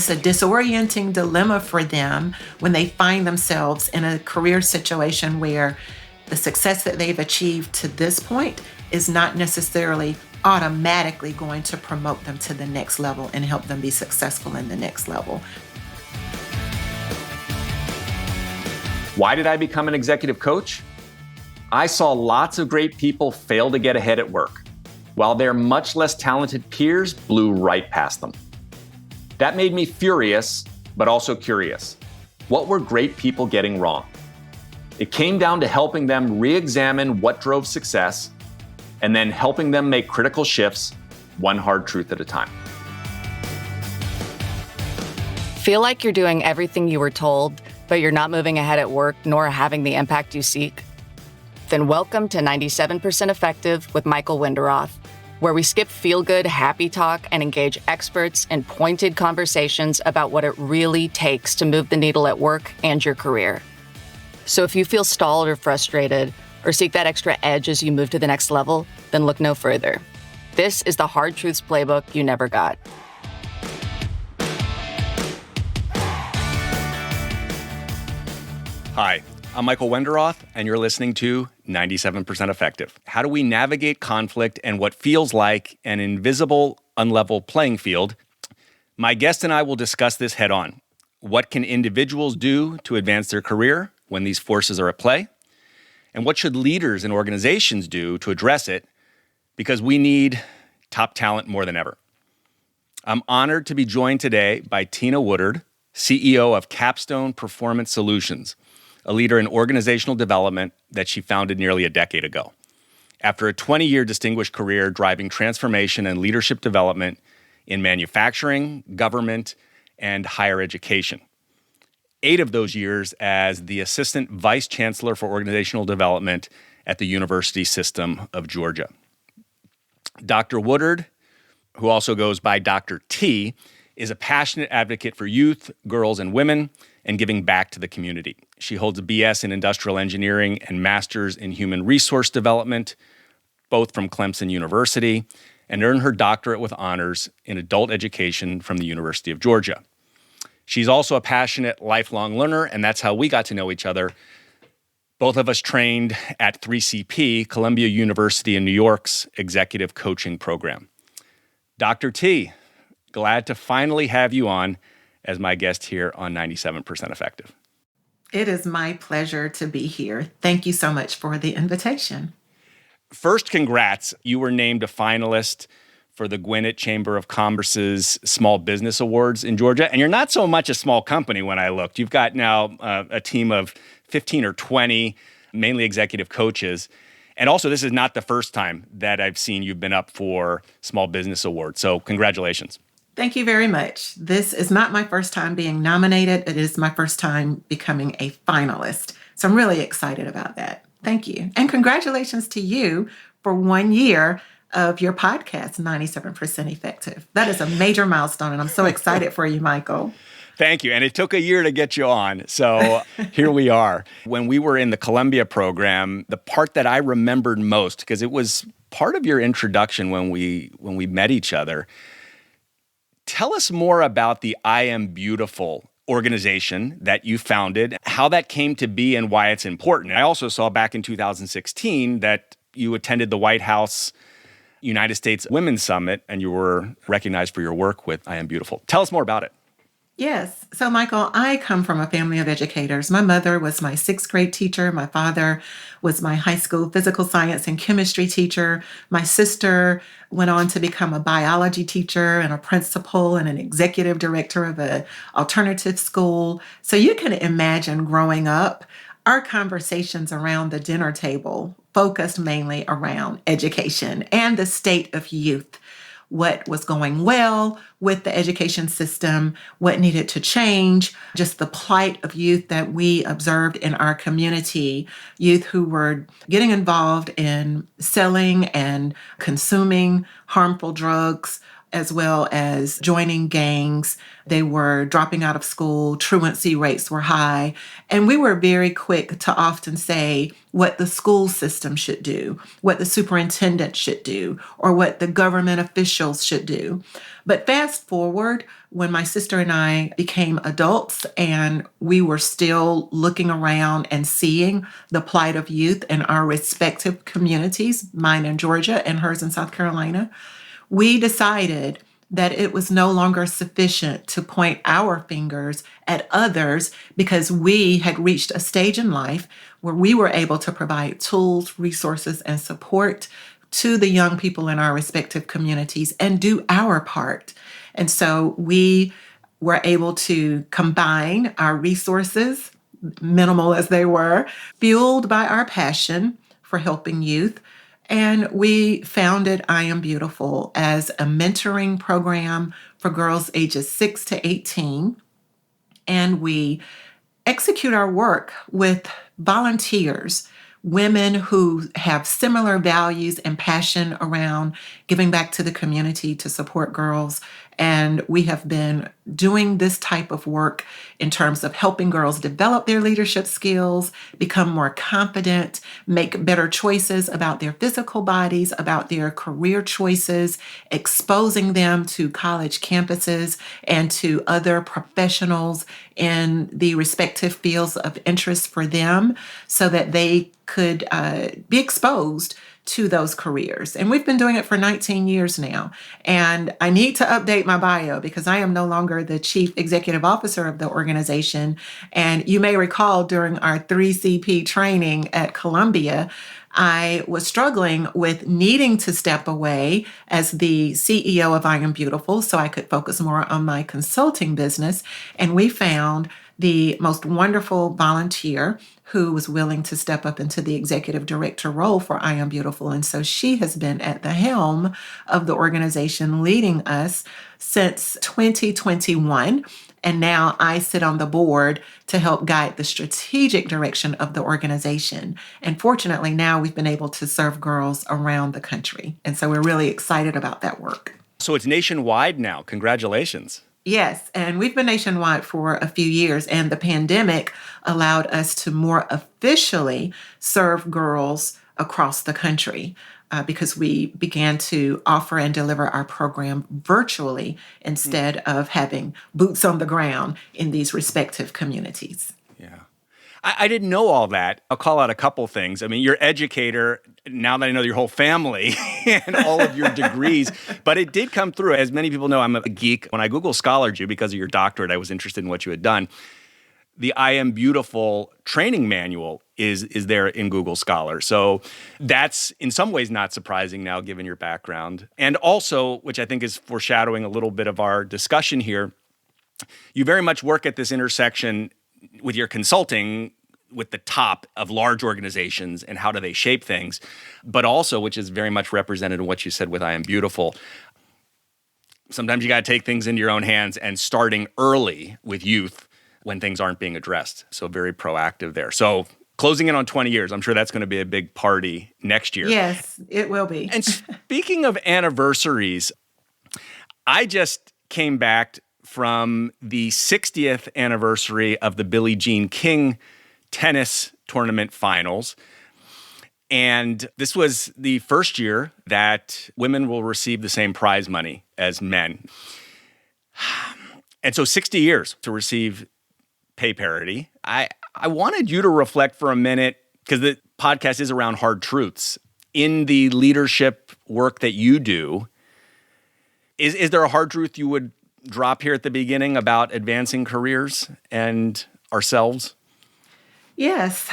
It's a disorienting dilemma for them when they find themselves in a career situation where the success that they've achieved to this point is not necessarily automatically going to promote them to the next level and help them be successful in the next level. Why did I become an executive coach? I saw lots of great people fail to get ahead at work, while their much less talented peers blew right past them. That made me furious, but also curious. What were great people getting wrong? It came down to helping them re-examine what drove success, and then helping them make critical shifts, one hard truth at a time. Feel like you're doing everything you were told, but you're not moving ahead at work nor having the impact you seek? Then welcome to 97% Effective with Michael Winderoth, where we skip feel-good, happy talk and engage experts in pointed conversations about what it really takes to move the needle at work and your career. So if you feel stalled or frustrated, or seek that extra edge as you move to the next level, then look no further. This is the Hard Truths Playbook you never got. Hi, I'm Michael Winderoth, and you're listening to 97% Effective. How do we navigate conflict and what feels like an invisible, unlevel playing field? My guest and I will discuss this head on. What can individuals do to advance their career when these forces are at play? And what should leaders and organizations do to address it? Because we need top talent more than ever. I'm honored to be joined today by Tina Woodard, CEO of Capstone Performance Solutions, a leader in organizational development that she founded nearly a decade ago. After a 20-year distinguished career driving transformation and leadership development in manufacturing, government, and higher education. 8 of those years as the Assistant Vice Chancellor for Organizational Development at the University System of Georgia. Dr. Woodard, who also goes by Dr. T, is a passionate advocate for youth, girls, and women, and giving back to the community. She holds a BS in Industrial Engineering and Master's in Human Resource Development, both from Clemson University, and earned her doctorate with honors in adult education from the University of Georgia. She's also a passionate lifelong learner, and that's how we got to know each other. Both of us trained at 3CP, Columbia University in New York's executive coaching program. Dr. T, glad to finally have you on as my guest here on 97% Effective. It is my pleasure to be here. Thank you so much for the invitation. First, congrats. You were named a finalist for the Gwinnett Chamber of Commerce's Small Business Awards in Georgia. And you're not so much a small company when I looked. You've got now a team of 15 or 20, mainly executive coaches. And also, this is not the first time that I've seen you've been up for Small Business Awards. So congratulations. Thank you very much. This is not my first time being nominated. It is my first time becoming a finalist. So I'm really excited about that. Thank you. And congratulations to you for 1 year of your podcast, 97% Effective. That is a major milestone, and I'm so excited for you, Michael. Thank you. And it took a year to get you on. So here we are. When we were in the Columbia program, the part that I remembered most, because it was part of your introduction when we met each other, tell us more about the I Am Beautiful organization that you founded, how that came to be and why it's important. I also saw back in 2016 that you attended the White House United States Women's Summit, and you were recognized for your work with I Am Beautiful. Tell us more about it. Yes. So, Michael, I come from a family of educators. My mother was my 6th grade teacher. My father was my high school physical science and chemistry teacher. My sister went on to become a biology teacher and a principal and an executive director of an alternative school. So you can imagine growing up, our conversations around the dinner table focused mainly around education and the state of youth. What was going well with the education system, what needed to change, just the plight of youth that we observed in our community, youth who were getting involved in selling and consuming harmful drugs, as well as joining gangs. They were dropping out of school. Truancy rates were high. And we were very quick to often say what the school system should do, what the superintendent should do, or what the government officials should do. But fast forward, when my sister and I became adults and we were still looking around and seeing the plight of youth in our respective communities, mine in Georgia and hers in South Carolina, we decided that it was no longer sufficient to point our fingers at others because we had reached a stage in life where we were able to provide tools, resources, and support to the young people in our respective communities and do our part. And so we were able to combine our resources, minimal as they were, fueled by our passion for helping youth. And we founded I Am Beautiful as a mentoring program for girls ages 6 to 18. And we execute our work with volunteers, women who have similar values and passion around giving back to the community to support girls. And we have been doing this type of work in terms of helping girls develop their leadership skills, become more confident, make better choices about their physical bodies, about their career choices, exposing them to college campuses and to other professionals in the respective fields of interest for them so that they could be exposed to those careers. And we've been doing it for 19 years now. And I need to update my bio because I am no longer the chief executive officer of the organization. And you may recall during our 3CP training at Columbia, I was struggling with needing to step away as the CEO of I Am Beautiful so I could focus more on my consulting business. And we found the most wonderful volunteer who was willing to step up into the executive director role for I Am Beautiful. And so she has been at the helm of the organization, leading us since 2021. And now I sit on the board to help guide the strategic direction of the organization. And fortunately, now we've been able to serve girls around the country. And so we're really excited about that work. So it's nationwide now. Congratulations. Yes, and we've been nationwide for a few years, and the pandemic allowed us to more officially serve girls across the country because we began to offer and deliver our program virtually instead of having boots on the ground in these respective communities. Yeah. I didn't know all that. I'll call out a couple things. I mean, you're educator, now that I know your whole family and all of your degrees, but it did come through. As many people know, I'm a geek. When I Google scholared you because of your doctorate, I was interested in what you had done. The I Am Beautiful training manual is there in Google Scholar. So that's in some ways not surprising now, given your background. And also, which I think is foreshadowing a little bit of our discussion here, you very much work at this intersection with your consulting with the top of large organizations and how do they shape things, but also, which is very much represented in what you said with I Am Beautiful, sometimes you got to take things into your own hands and starting early with youth when things aren't being addressed. So very proactive there. So closing in on 20 years, I'm sure that's going to be a big party next year. Yes, it will be. And speaking of anniversaries, I just came back from the 60th anniversary of the Billie Jean King tennis tournament finals. And this was the first year that women will receive the same prize money as men. And so 60 years to receive pay parity. I wanted you to reflect for a minute, because the podcast is around hard truths. In the leadership work that you do, is there a hard truth you would drop here at the beginning about advancing careers and ourselves? Yes.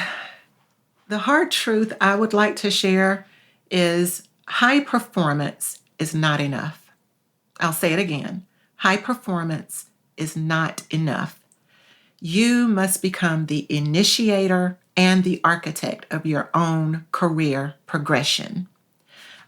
The hard truth I would like to share is high performance is not enough. I'll say it again. High performance is not enough. You must become the initiator and the architect of your own career progression.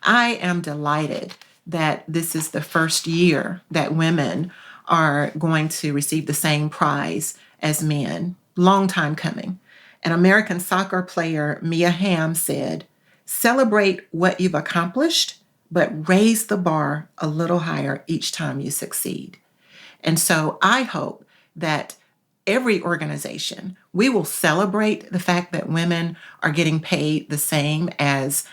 I am delighted that this is the first year that women are going to receive the same prize as men. Long time coming. An American soccer player, Mia Hamm, said, "Celebrate what you've accomplished, but raise the bar a little higher each time you succeed. And so I hope that every organization, we will celebrate the fact that women are getting paid the same as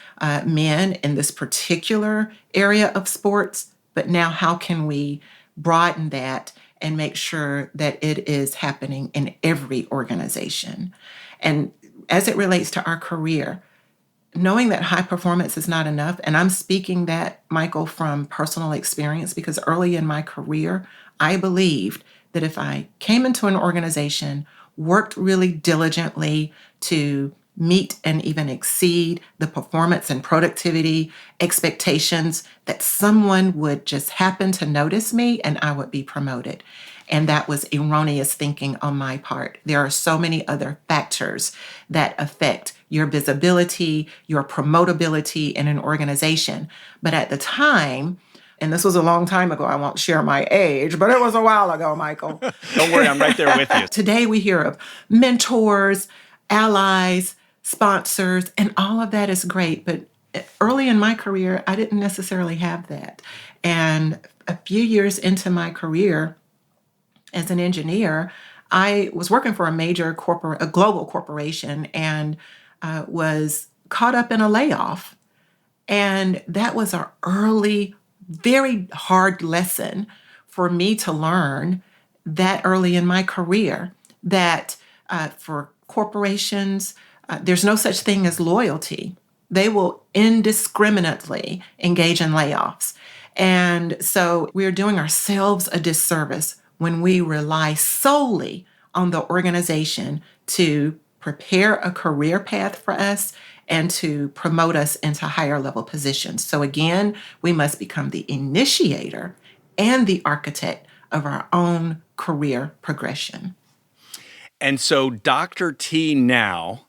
men in this particular area of sports. But now, how can we broaden that and make sure that it is happening in every organization? And as it relates to our career, knowing that high performance is not enough, and I'm speaking that, Michael, from personal experience, because early in my career, I believed that if I came into an organization, worked really diligently to meet and even exceed the performance and productivity expectations, that someone would just happen to notice me and I would be promoted. And that was erroneous thinking on my part. There are so many other factors that affect your visibility, your promotability in an organization. But at the time, and this was a long time ago, I won't share my age, but it was a while ago, Michael. Don't worry, I'm right there with you. Today we hear of mentors, allies, sponsors, and all of that is great. But early in my career, I didn't necessarily have that. And a few years into my career as an engineer, I was working for a global corporation, and was caught up in a layoff. And that was an early, very hard lesson for me to learn that early in my career, that for corporations, there's no such thing as loyalty. They will indiscriminately engage in layoffs. And so we're doing ourselves a disservice when we rely solely on the organization to prepare a career path for us and to promote us into higher level positions. So again, we must become the initiator and the architect of our own career progression. And so Dr. T now,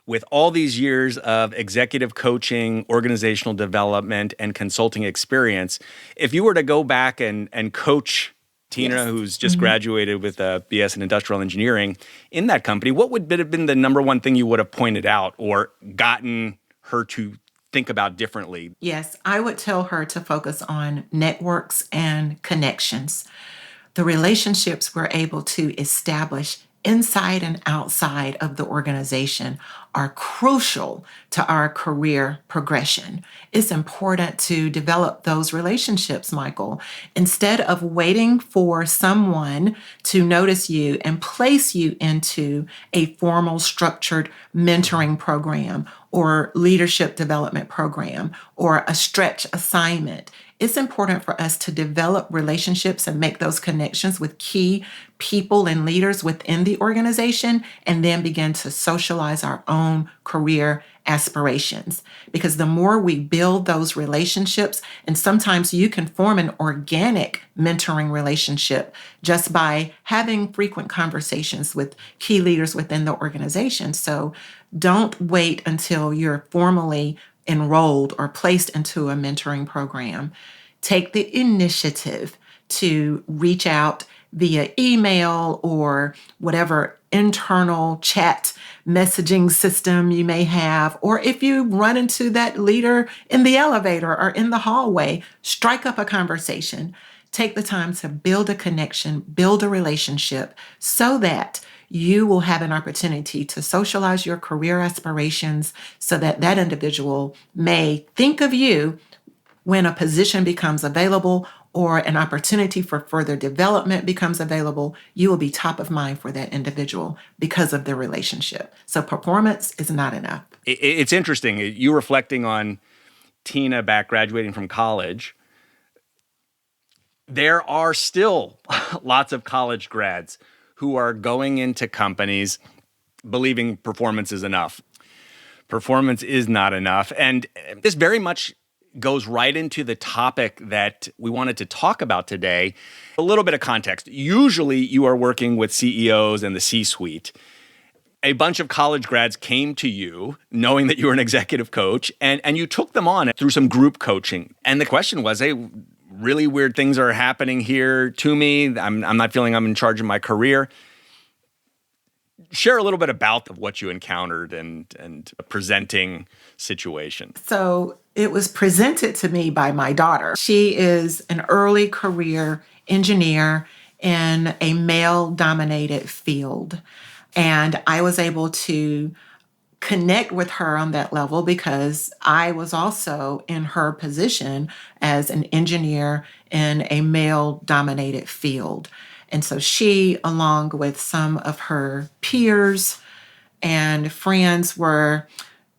with all these years of executive coaching, organizational development, and consulting experience, if you were to go back and coach Tina, Yes. who's just graduated with a BS in industrial engineering in that company, what would have been the number one thing you would have pointed out or gotten her to think about differently? Yes, I would tell her to focus on networks and connections. The relationships we're able to establish inside and outside of the organization are crucial to our career progression. It's important to develop those relationships, Michael. Instead of waiting for someone to notice you and place you into a formal, structured mentoring program or leadership development program or a stretch assignment, it's important for us to develop relationships and make those connections with key people and leaders within the organization, and then begin to socialize our own career aspirations. Because the more we build those relationships, and sometimes you can form an organic mentoring relationship just by having frequent conversations with key leaders within the organization. So don't wait until you're formally enrolled or placed into a mentoring program. Take the initiative to reach out via email or whatever internal chat messaging system you may have. Or if you run into that leader in the elevator or in the hallway, strike up a conversation. Take the time to build a connection, build a relationship, so that you will have an opportunity to socialize your career aspirations, so that that individual may think of you when a position becomes available or an opportunity for further development becomes available. You will be top of mind for that individual because of the relationship. So performance is not enough. It's interesting. You reflecting on Tina back graduating from college. There are still lots of college grads who are going into companies believing performance is enough. Performance is not enough. And this very much goes right into the topic that we wanted to talk about today. A little bit of context. Usually you are working with CEOs and the C-suite. A bunch of college grads came to you knowing that you were an executive coach, and you took them on through some group coaching. And the question was, hey, really weird things are happening here to me. I'm not feeling I'm in charge of my career. Share a little bit about what you encountered and a presenting situation. So it was presented to me by my daughter. She is an early career engineer in a male dominated field. And I was able to connect with her on that level because I was also in her position as an engineer in a male dominated field. And so she, along with some of her peers and friends, were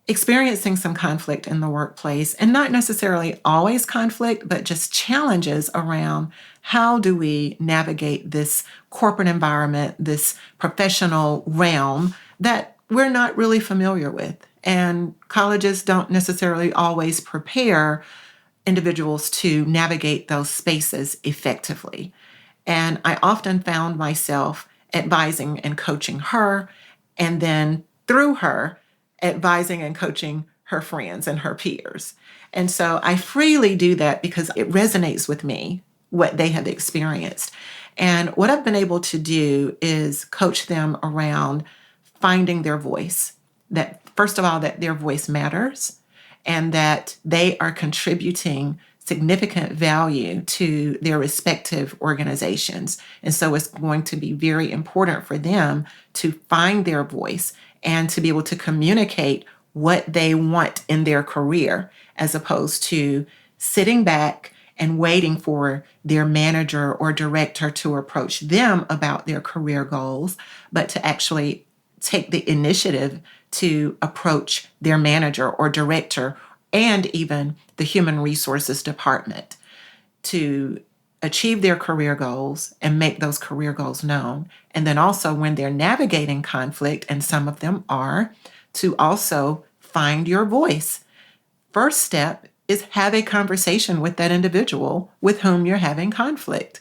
experiencing some conflict in the workplace, and not necessarily always conflict, but just challenges around how do we navigate this corporate environment, this professional realm that we're not really familiar with. And colleges don't necessarily always prepare individuals to navigate those spaces effectively. And I often found myself advising and coaching her, and then through her, advising and coaching her friends and her peers. And so I freely do that because it resonates with me, what they have experienced. And what I've been able to do is coach them around finding their voice, that first of all, that their voice matters and that they are contributing significant value to their respective organizations. And so it's going to be very important for them to find their voice and to be able to communicate what they want in their career, as opposed to sitting back and waiting for their manager or director to approach them about their career goals, but to actually take the initiative to approach their manager or director and even the human resources department to achieve their career goals and make those career goals known. And then also when they're navigating conflict, and some of them are, to also find your voice. First step is have a conversation with that individual with whom you're having conflict.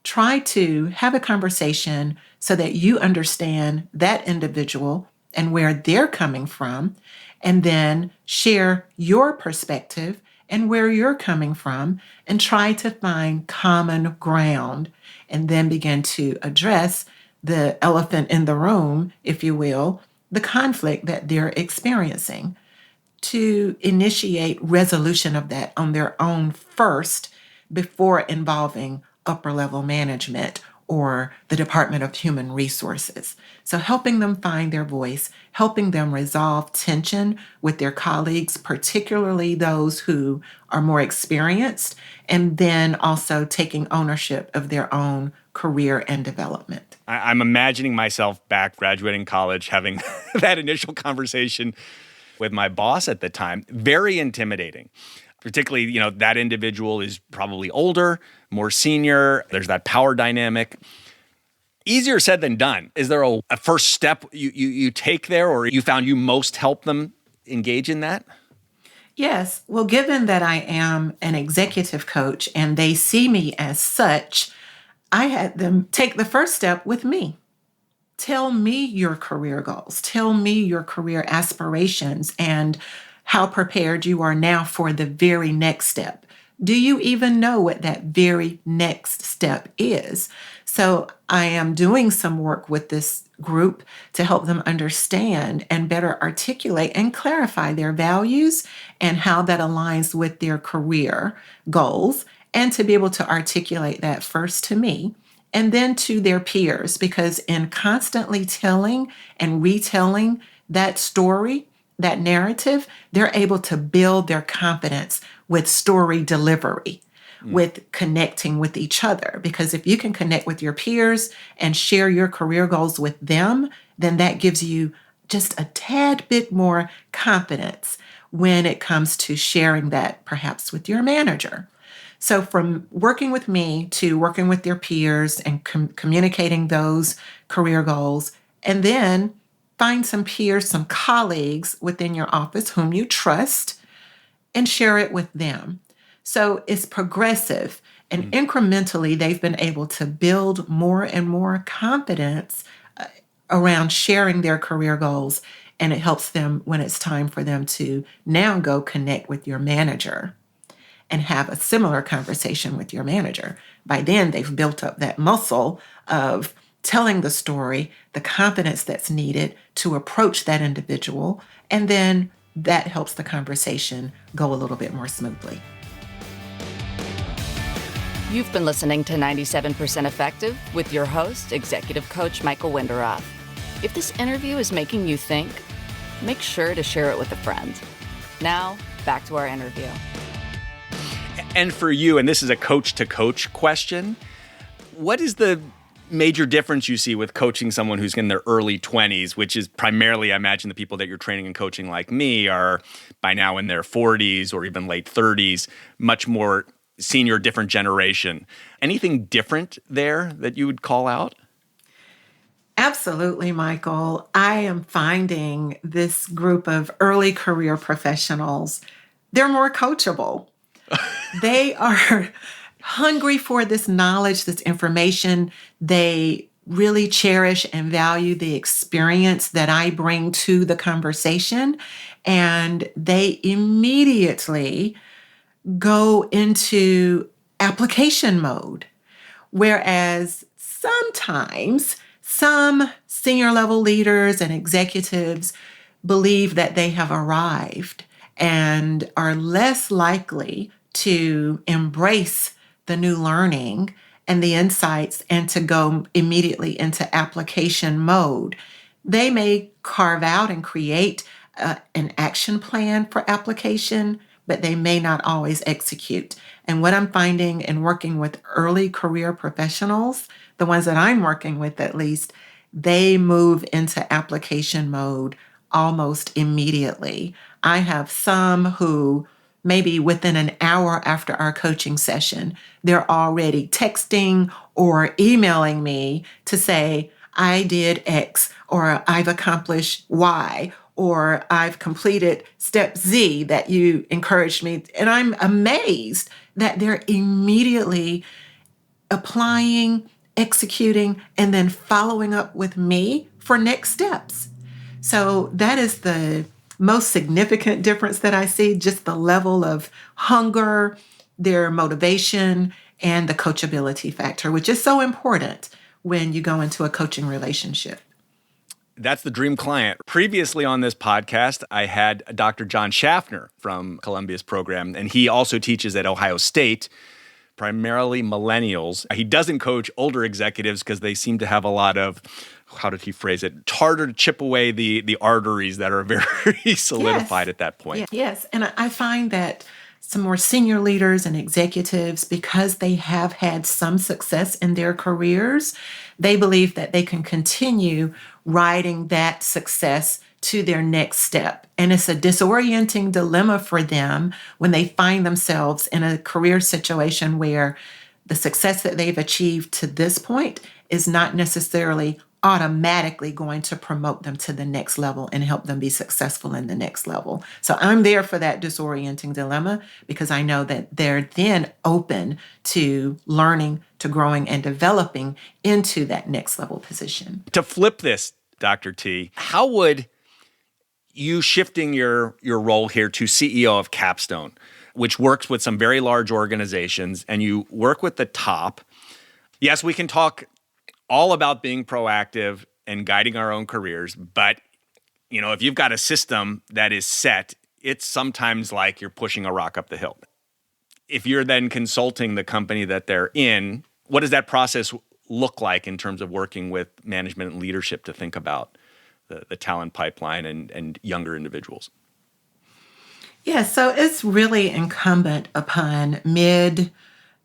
Try to have a conversation so that you understand that individual and where they're coming from, and then share your perspective and where you're coming from, and try to find common ground, and then begin to address the elephant in the room, if you will, the conflict that they're experiencing, to initiate resolution of that on their own first before involving upper level management or the Department of Human Resources. So helping them find their voice, helping them resolve tension with their colleagues, particularly those who are more experienced, and then also taking ownership of their own career and development. I'm imagining myself back graduating college, having that initial conversation with my boss at the time. Very intimidating. Particularly, that individual is probably older, more senior. There's that power dynamic. Easier said than done. Is there a first step you take there, or you found you most help them engage in that? Yes. Well, given that I am an executive coach and they see me as such, I had them take the first step with me. Tell me your career goals. Tell me your career aspirations and how prepared you are now for the very next step. Do you even know what that very next step is? So I am doing some work with this group to help them understand and better articulate and clarify their values and how that aligns with their career goals, and to be able to articulate that first to me and then to their peers, because in constantly telling and retelling that story, that narrative, they're able to build their confidence with story delivery, with connecting with each other. Because if you can connect with your peers and share your career goals with them, then that gives you just a tad bit more confidence when it comes to sharing that perhaps with your manager. So from working with me to working with their peers and communicating those career goals, and then find some peers, some colleagues within your office whom you trust, and share it with them. So it's progressive, and incrementally they've been able to build more and more confidence around sharing their career goals, and it helps them when it's time for them to now go connect with your manager and have a similar conversation with your manager. By then, they've built up that muscle of telling the story, the confidence that's needed to approach that individual, and then that helps the conversation go a little bit more smoothly. You've been listening to 97% Effective with your host, Executive Coach Michael Winderoth. If this interview is making you think, make sure to share it with a friend. Now, back to our interview. And for you, and this is a coach-to-coach question, what is the major difference you see with coaching someone who's in their early 20s, which is primarily, I imagine, the people that you're training and coaching like me are by now in their 40s or even late 30s, much more senior, different generation. Anything different there that you would call out? Absolutely, Michael. I am finding this group of early career professionals, they're more coachable. They are hungry for this knowledge, this information. They really cherish and value the experience that I bring to the conversation. And they immediately go into application mode. Whereas sometimes some senior level leaders and executives believe that they have arrived and are less likely to embrace the new learning and the insights and to go immediately into application mode. They may carve out and create an action plan for application, but they may not always execute. And what I'm finding in working with early career professionals, the ones that I'm working with at least, they move into application mode almost immediately. I have some who maybe within an hour after our coaching session, they're already texting or emailing me to say, I did X, or I've accomplished Y, or I've completed step Z that you encouraged me. And I'm amazed that they're immediately applying, executing, and then following up with me for next steps. So that is the most significant difference that I see, just the level of hunger, their motivation, and the coachability factor, which is so important when you go into a coaching relationship. That's the dream client. Previously on this podcast, I had Dr. John Schaffner from Columbia's program, and he also teaches at Ohio State, primarily millennials. He doesn't coach older executives because they seem to have a lot of, how did he phrase it, harder to chip away the arteries that are very solidified at that point. Yes, and I find that some more senior leaders and executives, because they have had some success in their careers, they believe that they can continue riding that success to their next step. And it's a disorienting dilemma for them when they find themselves in a career situation where the success that they've achieved to this point is not necessarily automatically going to promote them to the next level and help them be successful in the next level. So I'm there for that disorienting dilemma because I know that they're then open to learning, to growing and developing into that next level position. To flip this, Dr. T, how would you shifting your role here to CEO of Capstone, which works with some very large organizations, and you work with the top. Yes, we can talk all about being proactive and guiding our own careers, but if you've got a system that is set, it's sometimes like you're pushing a rock up the hill. If you're then consulting the company that they're in, what does that process look like in terms of working with management and leadership to think about the talent pipeline and younger individuals? Yeah, so it's really incumbent upon mid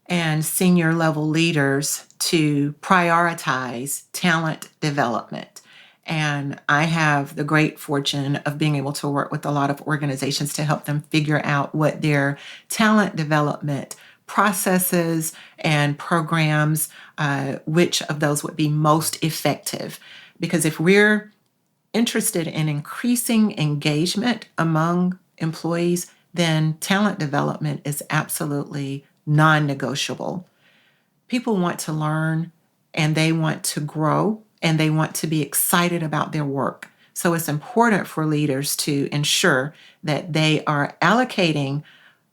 and senior level leaders to prioritize talent development. And I have the great fortune of being able to work with a lot of organizations to help them figure out what their talent development processes and programs, which of those would be most effective. Because if we're interested in increasing engagement among employees, then talent development is absolutely non-negotiable. People want to learn and they want to grow and they want to be excited about their work. So it's important for leaders to ensure that they are allocating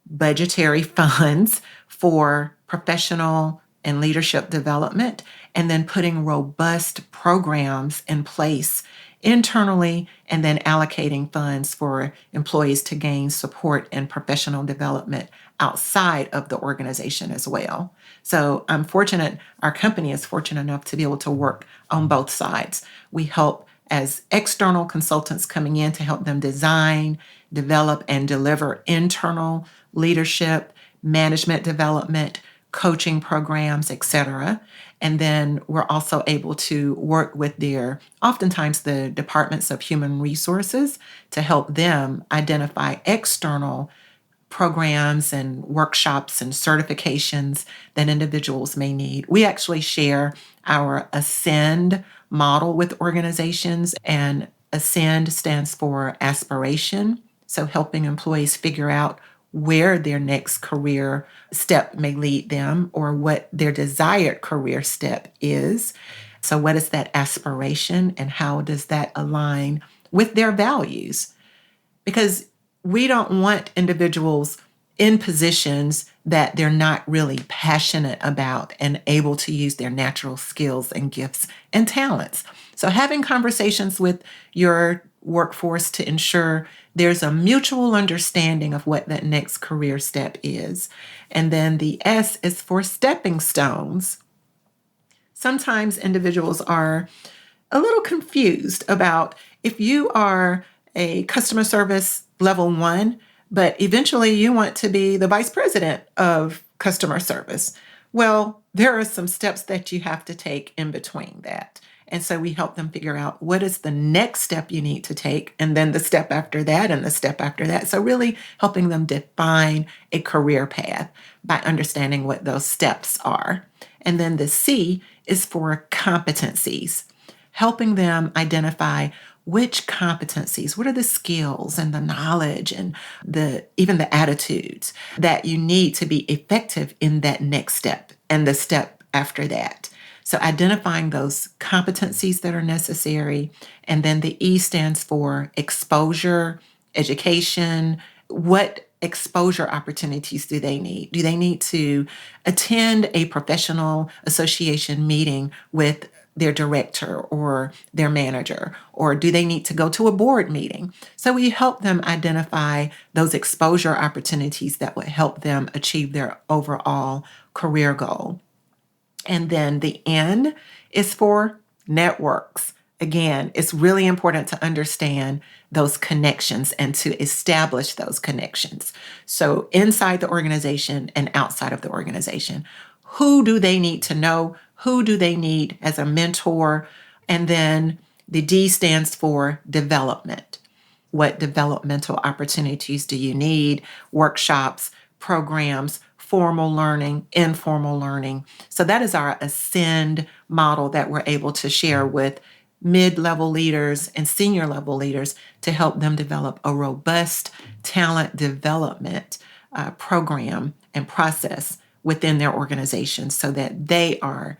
budgetary funds for professional and leadership development, and then putting robust programs in place internally, and then allocating funds for employees to gain support and professional development outside of the organization as well. So I'm fortunate, our company is fortunate enough to be able to work on both sides. We help as external consultants coming in to help them design, develop, and deliver internal leadership, management development, coaching programs, etc. And then we're also able to work with oftentimes the departments of human resources to help them identify external programs and workshops and certifications that individuals may need. We actually share our Ascend model with organizations, and Ascend stands for aspiration. So helping employees figure out where their next career step may lead them or what their desired career step is. So what is that aspiration and how does that align with their values? Because we don't want individuals in positions that they're not really passionate about and able to use their natural skills and gifts and talents. So having conversations with your workforce to ensure there's a mutual understanding of what that next career step is. And then the S is for stepping stones. Sometimes individuals are a little confused about if you are a customer service level 1, but eventually you want to be the vice president of customer service. Well, there are some steps that you have to take in between that. And so we help them figure out what is the next step you need to take, and then the step after that, and the step after that. So really helping them define a career path by understanding what those steps are. And then the C is for competencies, helping them identify which competencies, what are the skills and the knowledge and even the attitudes that you need to be effective in that next step and the step after that. So identifying those competencies that are necessary. And then the E stands for exposure, education. What exposure opportunities do they need? Do they need to attend a professional association meeting with their director or their manager? Or do they need to go to a board meeting? So we help them identify those exposure opportunities that would help them achieve their overall career goal. And then the N is for networks. Again, it's really important to understand those connections and to establish those connections. So inside the organization and outside of the organization, who do they need to know? Who do they need as a mentor? And then the D stands for development. What developmental opportunities do you need? Workshops, programs, formal learning, informal learning. So that is our Ascend model that we're able to share with mid-level leaders and senior level leaders to help them develop a robust talent development program and process within their organization so that they are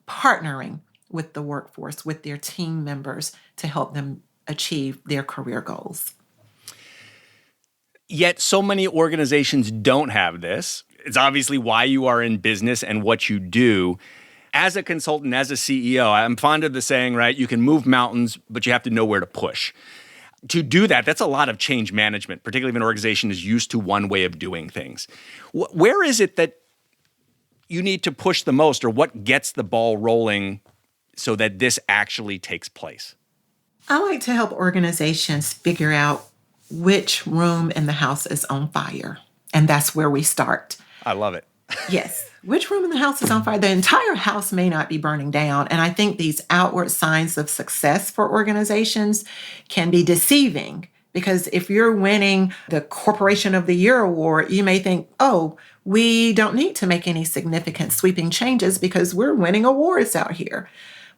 partnering with the workforce, with their team members to help them achieve their career goals. Yet so many organizations don't have this. It's obviously why you are in business and what you do. As a consultant, as a CEO, I'm fond of the saying, right? You can move mountains, but you have to know where to push. To do that, that's a lot of change management, particularly if an organization is used to one way of doing things. Where is it that you need to push the most, or what gets the ball rolling so that this actually takes place? I like to help organizations figure out which room in the house is on fire. And that's where we start. I love it. Yes. Which room in the house is on fire? The entire house may not be burning down. And I think these outward signs of success for organizations can be deceiving, because if you're winning the Corporation of the Year award, you may think, oh, we don't need to make any significant sweeping changes because we're winning awards out here.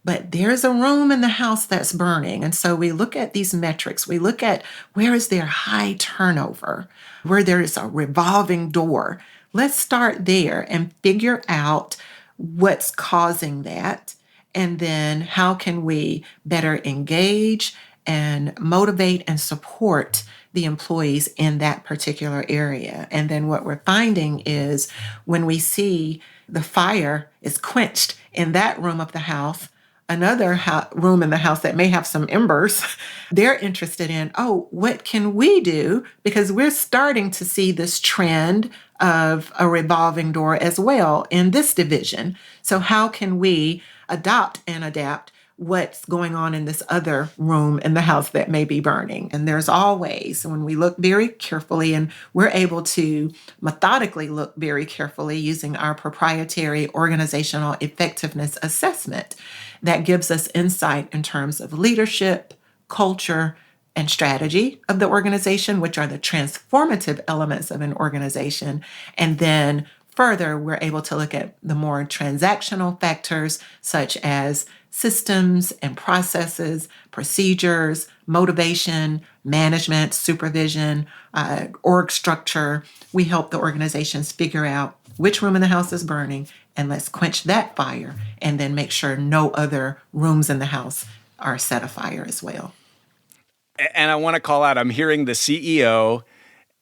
But there's a room in the house that's burning. And so we look at these metrics. We look at where is there high turnover, where there is a revolving door. Let's start there and figure out what's causing that. And then how can we better engage and motivate and support the employees in that particular area. And then what we're finding is when we see the fire is quenched in that room of the house, another room in the house that may have some embers, they're interested in, oh, what can we do? Because we're starting to see this trend of a revolving door as well in this division. So how can we adopt and adapt what's going on in this other room in the house that may be burning? And there's always, when we look very carefully, and we're able to methodically look very carefully using our proprietary organizational effectiveness assessment, that gives us insight in terms of leadership, culture, and strategy of the organization, which are the transformative elements of an organization. And then further, we're able to look at the more transactional factors, such as systems and processes, procedures, motivation, management, supervision, org structure. We help the organizations figure out which room in the house is burning, and let's quench that fire, and then make sure no other rooms in the house are set afire as well. And I want to call out, I'm hearing the CEO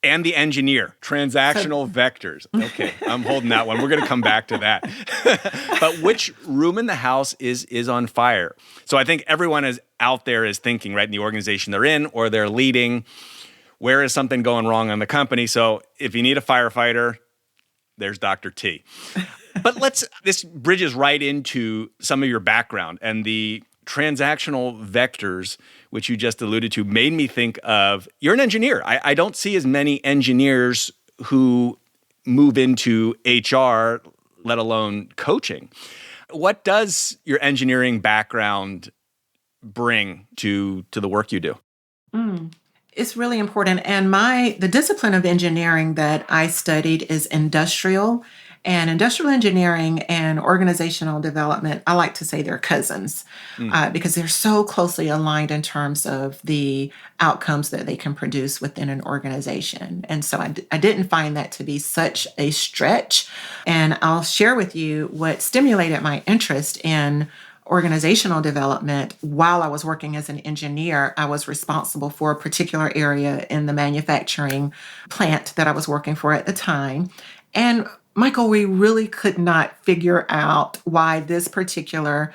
and the engineer, transactional vectors. Okay, I'm holding that one. We're going to come back to that. But which room in the house is on fire? So I think everyone is out there is thinking, right, in the organization they're in or they're leading, where is something going wrong in the company? So if you need a firefighter, there's Dr. T. But this bridges right into some of your background, and the transactional vectors, which you just alluded to, made me think of, you're an engineer. I don't see as many engineers who move into HR, let alone coaching. What does your engineering background bring to the work you do? It's really important. And the discipline of engineering that I studied is industrial. And industrial engineering and organizational development, I like to say they're cousins because they're so closely aligned in terms of the outcomes that they can produce within an organization. And so I didn't find that to be such a stretch. And I'll share with you what stimulated my interest in organizational development. While I was working as an engineer, I was responsible for a particular area in the manufacturing plant that I was working for at the time. And Michael, we really could not figure out why this particular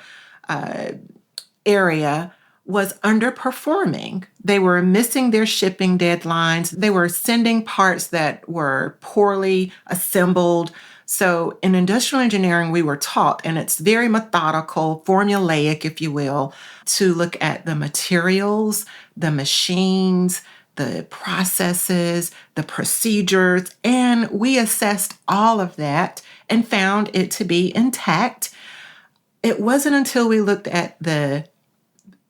area was underperforming. They were missing their shipping deadlines. They were sending parts that were poorly assembled. So in industrial engineering, we were taught, and it's very methodical, formulaic, if you will, to look at the materials, the machines, the processes, the procedures, and we assessed all of that and found it to be intact. It wasn't until we looked at the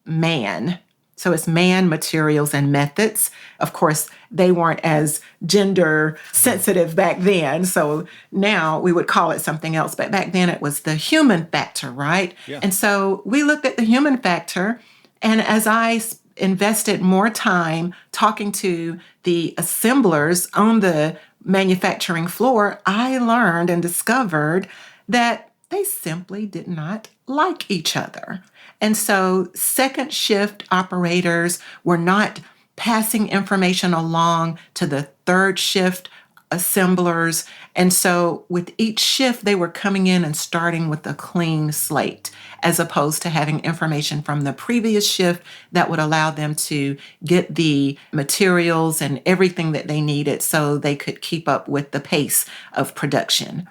man. So it's man, materials, and methods. Of course, they weren't as gender sensitive back then. So now we would call it something else. But back then it was the human factor, right? Yeah. And so we looked at the human factor. And as I invested more time talking to the assemblers on the manufacturing floor, I learned and discovered that they simply did not like each other. And so second shift operators were not passing information along to the third shift assemblers. And so with each shift, they were coming in and starting with a clean slate, as opposed to having information from the previous shift that would allow them to get the materials and everything that they needed so they could keep up with the pace of production.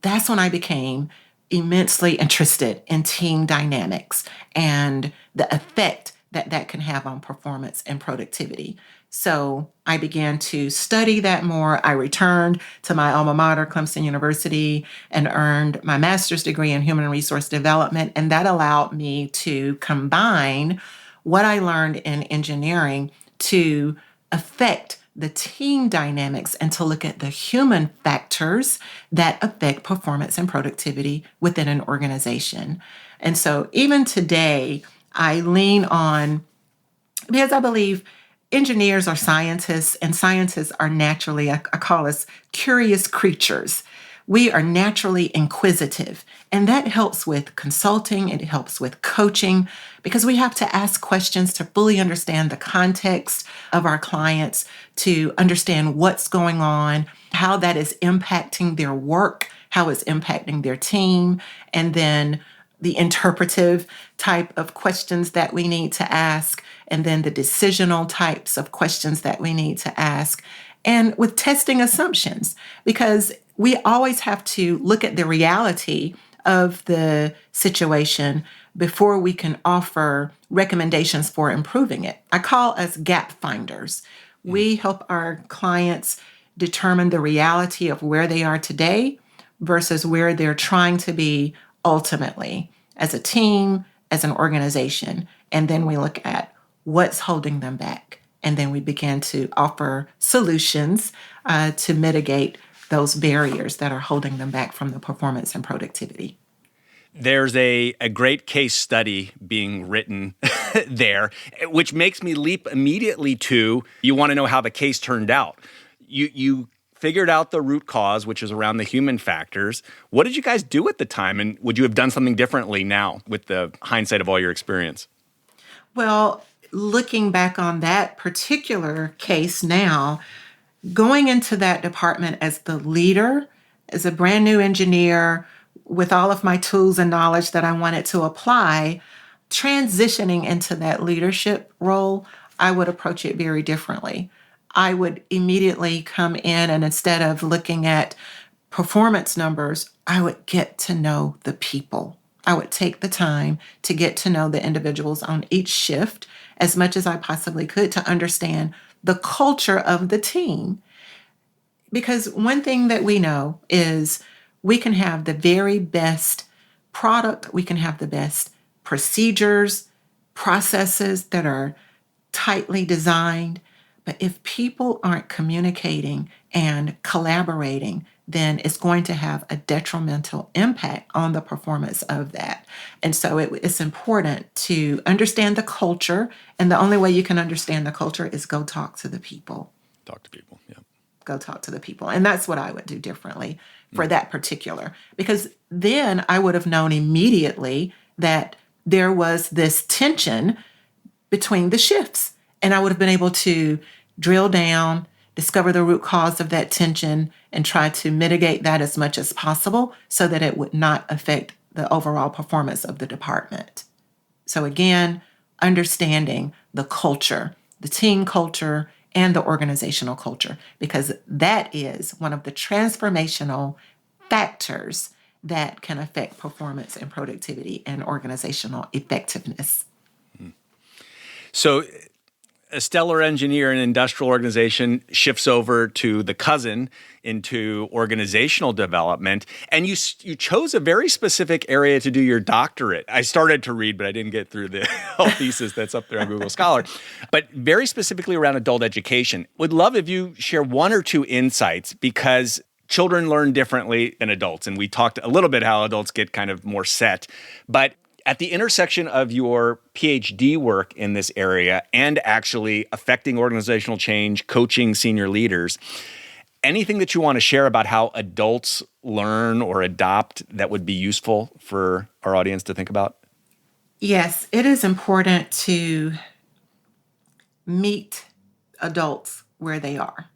That's when I became immensely interested in team dynamics and the effect that that can have on performance and productivity. So I began to study that more. I returned to my alma mater, Clemson University, and earned my master's degree in human resource development. And that allowed me to combine what I learned in engineering to affect the team dynamics and to look at the human factors that affect performance and productivity within an organization. And so even today, I lean on, because I believe engineers are scientists, and scientists are naturally, I call us curious creatures. We are naturally inquisitive, and that helps with consulting. It helps with coaching because we have to ask questions to fully understand the context of our clients, to understand what's going on, how that is impacting their work, how it's impacting their team, and then the interpretive type of questions that we need to ask, and then the decisional types of questions that we need to ask, and with testing assumptions, because we always have to look at the reality of the situation before we can offer recommendations for improving it. I call us gap finders. We help our clients determine the reality of where they are today versus where they're trying to be ultimately as a team, as an organization. And then we look at what's holding them back. And then we begin to offer solutions to mitigate those barriers that are holding them back from the performance and productivity. There's a great case study being written there, which makes me leap immediately to, you want to know how the case turned out. You figured out the root cause, which is around the human factors. What did you guys do at the time? And would you have done something differently now with the hindsight of all your experience? Well, looking back on that particular case now, going into that department as the leader, as a brand new engineer, with all of my tools and knowledge that I wanted to apply, transitioning into that leadership role, I would approach it very differently. I would immediately come in, and instead of looking at performance numbers, I would get to know the people. I would take the time to get to know the individuals on each shift as much as I possibly could to understand the culture of the team. Because one thing that we know is we can have the very best product, we can have the best procedures, processes that are tightly designed, but if people aren't communicating and collaborating, then it's going to have a detrimental impact on the performance of that. And so it's important to understand the culture. And the only way you can understand the culture is go talk to the people. Talk to people, yeah. Go talk to the people. And that's what I would do differently for that particular. Because then I would have known immediately that there was this tension between the shifts. And I would have been able to drill down, discover the root cause of that tension, and try to mitigate that as much as possible so that it would not affect the overall performance of the department. So again, understanding the culture, the team culture, and the organizational culture, because that is one of the transformational factors that can affect performance and productivity and organizational effectiveness. So a stellar engineer in an industrial organization shifts over to the cousin into organizational development, and you chose a very specific area to do your doctorate. I started to read, but I didn't get through the whole thesis that's up there on Google Scholar, but very specifically around adult education. Would love if you share one or two insights, because children learn differently than adults, and we talked a little bit how adults get kind of more set, but at the intersection of your PhD work in this area and actually affecting organizational change, coaching senior leaders, anything that you want to share about how adults learn or adopt that would be useful for our audience to think about? Yes, it is important to meet adults where they are,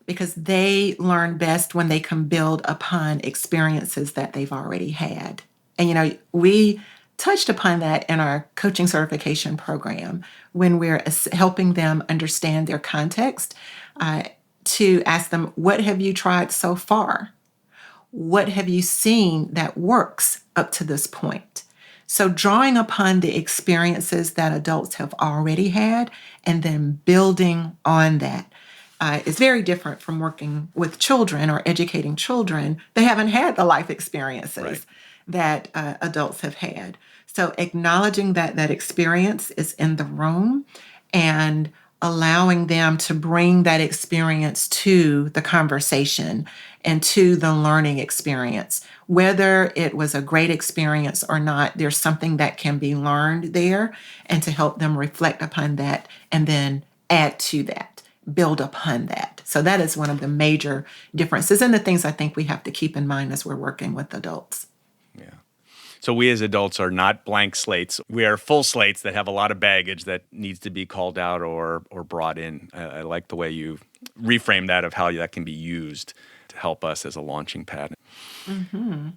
because they learn best when they can build upon experiences that they've already had. And, we touched upon that in our coaching certification program when we're helping them understand their context, to ask them, what have you tried so far? What have you seen that works up to this point? So drawing upon the experiences that adults have already had and then building on that is very different from working with children or educating children. They haven't had the life experiences that adults have had. So acknowledging that experience is in the room and allowing them to bring that experience to the conversation and to the learning experience. Whether it was a great experience or not, there's something that can be learned there, and to help them reflect upon that and then add to that build upon that. So that is one of the major differences and the things I think we have to keep in mind as we're working with adults. Yeah. So we as adults are not blank slates. We are full slates that have a lot of baggage that needs to be called out or brought in. I like the way you reframe that of how that can be used to help us as a launching pad. Mm-hmm.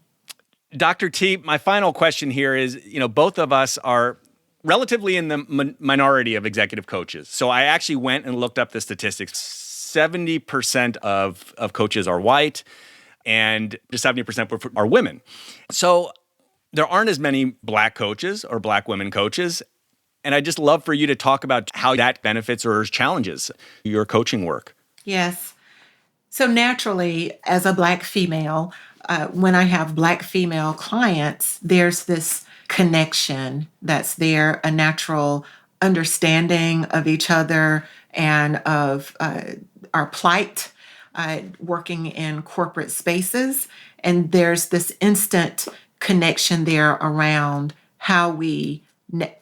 Dr. T, my final question here is, both of us are relatively in the minority of executive coaches. So I actually went and looked up the statistics. 70% of coaches are white and just 70% are women. So there aren't as many Black coaches or Black women coaches. And I'd just love for you to talk about how that benefits or challenges your coaching work. Yes. So naturally, as a Black female, when I have Black female clients, there's this connection that's there, a natural understanding of each other and of our plight, working in corporate spaces. And there's this instant connection there around how we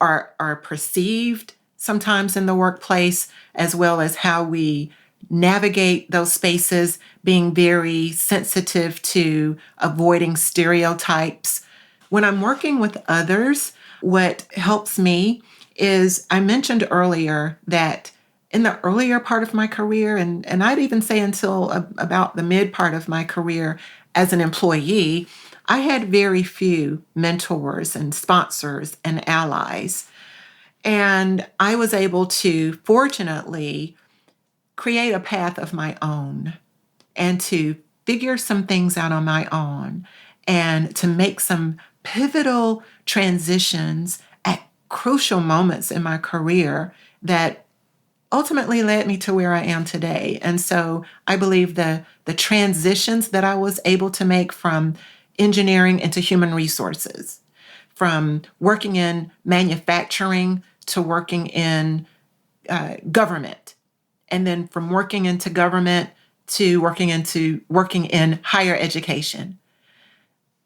are perceived sometimes in the workplace, as well as how we navigate those spaces, being very sensitive to avoiding stereotypes. When I'm working with others, what helps me is I mentioned earlier that in the earlier part of my career, and I'd even say until about the mid part of my career as an employee, I had very few mentors and sponsors and allies. And I was able to, fortunately, create a path of my own and to figure some things out on my own and to make some pivotal transitions at crucial moments in my career that ultimately led me to where I am today. And so I believe the transitions that I was able to make from engineering into human resources, from working in manufacturing to working in government, and then from working into government to working in higher education.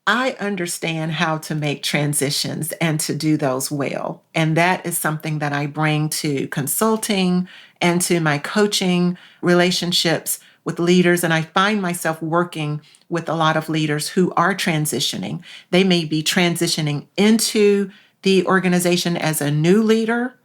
I understand how to make transitions and to do those well. And that is something that I bring to consulting and to my coaching relationships with leaders. And I find myself working with a lot of leaders who are transitioning. They may be transitioning into the organization as a new leader,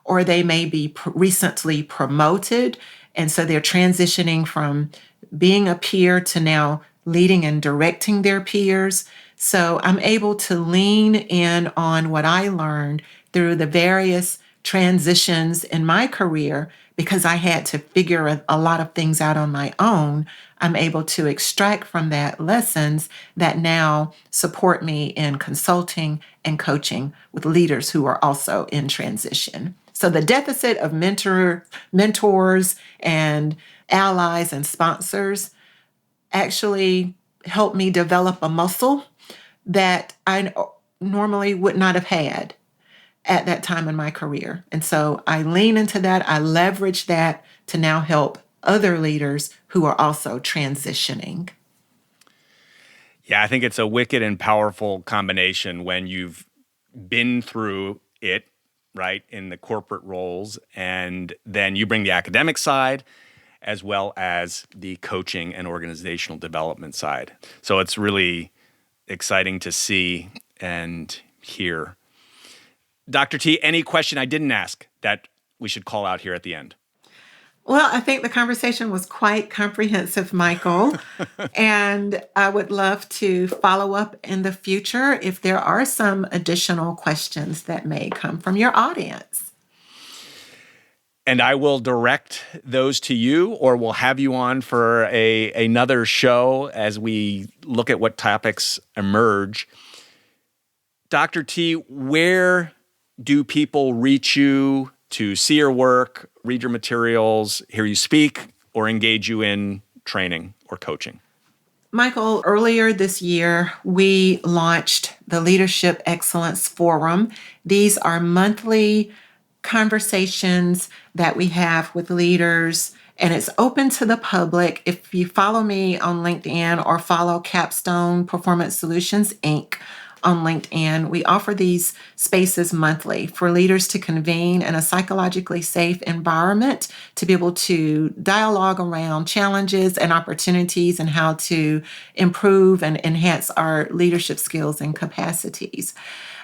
or they may be recently promoted. And so they're transitioning from being a peer to now leading and directing their peers. So I'm able to lean in on what I learned through the various transitions in my career because I had to figure a lot of things out on my own. I'm able to extract from that lessons that now support me in consulting and coaching with leaders who are also in transition. So the deficit of mentors and allies and sponsors actually helped me develop a muscle that I normally would not have had at that time in my career. And so I lean into that. I leverage that to now help other leaders who are also transitioning. Yeah, I think it's a wicked and powerful combination when you've been through it, right, in the corporate roles, and then you bring the academic side as well as the coaching and organizational development side. So it's really exciting to see and hear. Dr. T, any question I didn't ask that we should call out here at the end? Well, I think the conversation was quite comprehensive, Michael, and I would love to follow up in the future if there are some additional questions that may come from your audience. And I will direct those to you, or we'll have you on for another show as we look at what topics emerge. Dr. T, where do people reach you to see your work, read your materials, hear you speak, or engage you in training or coaching? Michael, earlier this year, we launched the Leadership Excellence Forum. These are monthly conversations that we have with leaders, and it's open to the public. If you follow me on LinkedIn or follow Capstone Performance Solutions, Inc. on LinkedIn. We offer these spaces monthly for leaders to convene in a psychologically safe environment to be able to dialogue around challenges and opportunities and how to improve and enhance our leadership skills and capacities.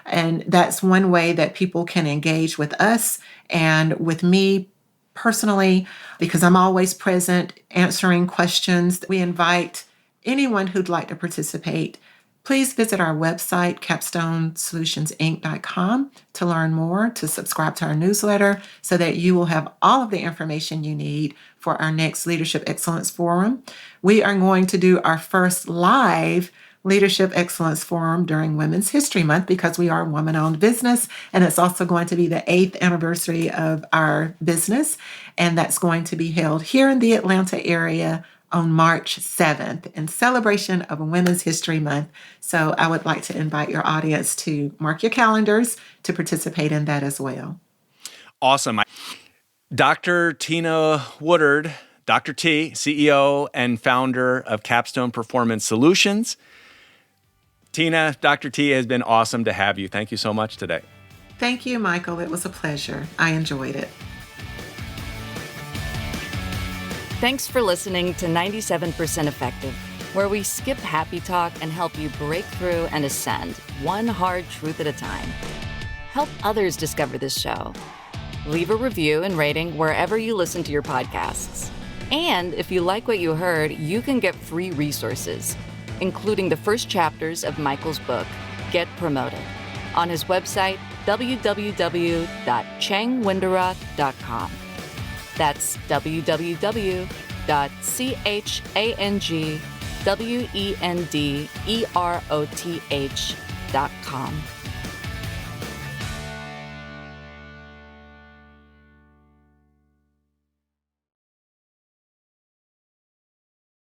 And that's one way that people can engage with us and with me personally, because I'm always present answering questions. We invite anyone who'd like to participate. Please visit our website, capstonesolutionsinc.com, to learn more, to subscribe to our newsletter so that you will have all of the information you need for our next Leadership Excellence Forum. We are going to do our first live Leadership Excellence Forum during Women's History Month because we are a woman-owned business, and it's also going to be the 8th anniversary of our business, and that's going to be held here in the Atlanta area on March 7th in celebration of Women's History Month. So I would like to invite your audience to mark your calendars to participate in that as well. Awesome. Dr. Tina Woodard, Dr. T, CEO and founder of Capstone Performance Solutions. Tina, Dr. T, has been awesome to have you. Thank you so much today. Thank you, Michael. It was a pleasure. I enjoyed it. Thanks for listening to 97% Effective, where we skip happy talk and help you break through and ascend one hard truth at a time. Help others discover this show. Leave a review and rating wherever you listen to your podcasts. And if you like what you heard, you can get free resources, including the first chapters of Michael's book, Get Promoted, on his website, www.changwenderoth.com. That's www.changwenderoth.com.